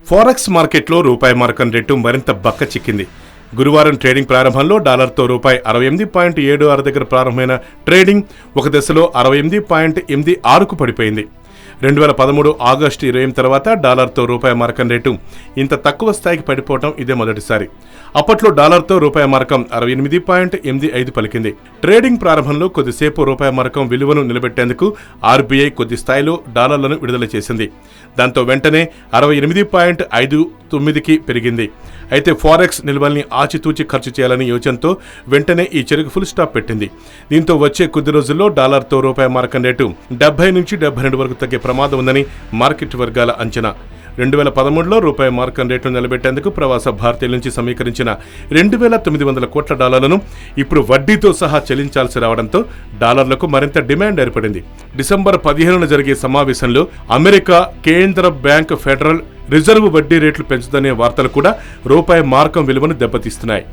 Forex మార్కెట్లో రూపాయి Markram rate మరింత బక్క చిక్కింది. గురువారం ట్రేడింగ్ ప్రారంభంలో డాలర్తో రూపాయి 68.76 దగ్గర ప్రారంభమైన ట్రేడింగ్ ఒక దశలో 68.86కు పడిపోయింది. 2013 ఆగస్టు 28 తర్వాత డాలర్తో రూపాయి మార్కం రేటు ఇంత తక్కువ స్థాయికి పడిపోవడం ఇదే మొదటిసారి. అప్పట్లో డాలర్తో రూపాయి మార్కం 68.85 పలికింది. ట్రేడింగ్ ప్రారంభంలో కొద్దిసేపు రూపాయి మార్కం విలువను నిలబెట్టేందుకు ఆర్బీఐ కొద్ది స్థాయిలో డాలర్లను విడుదల చేసింది. దాంతో వెంటనే 68.59కి పెరిగింది. అయితే ఫారెక్స్ నిల్వల్ని ఆచితూచి ఖర్చు చేయాలని యోచనతో వెంటనే ఈ చర్యకు ఫుల్ స్టాప్ పెట్టింది. దీంతో వచ్చే కొద్ది రోజుల్లో డాలర్తో రూపాయి మార్కం రేటు 70 నుంచి 72 వరకు తగ్గే ప్రమాదం ఉందని మార్కెట్ వర్గాల అంచనా. 2013లో రూపాయి మార్కం రేటును నిలబెట్టేందుకు ప్రవాస భారతీయుల నుంచి సమీకరించిన 2,900 కోట్ల డాలర్లను ఇప్పుడు వడ్డీతో సహా చెల్లించాల్సి రావడంతో డాలర్లకు మరింత డిమాండ్ ఏర్పడింది. డిసెంబర్ 15న జరిగే సమావేశంలో అమెరికా కేంద్ర బ్యాంక్ ఫెడరల్ రిజర్వ్ వడ్డీ రేట్లు పెంచుదనే వార్తలు కూడా రూపాయి మార్కం విలువను దెబ్బతీస్తున్నాయి.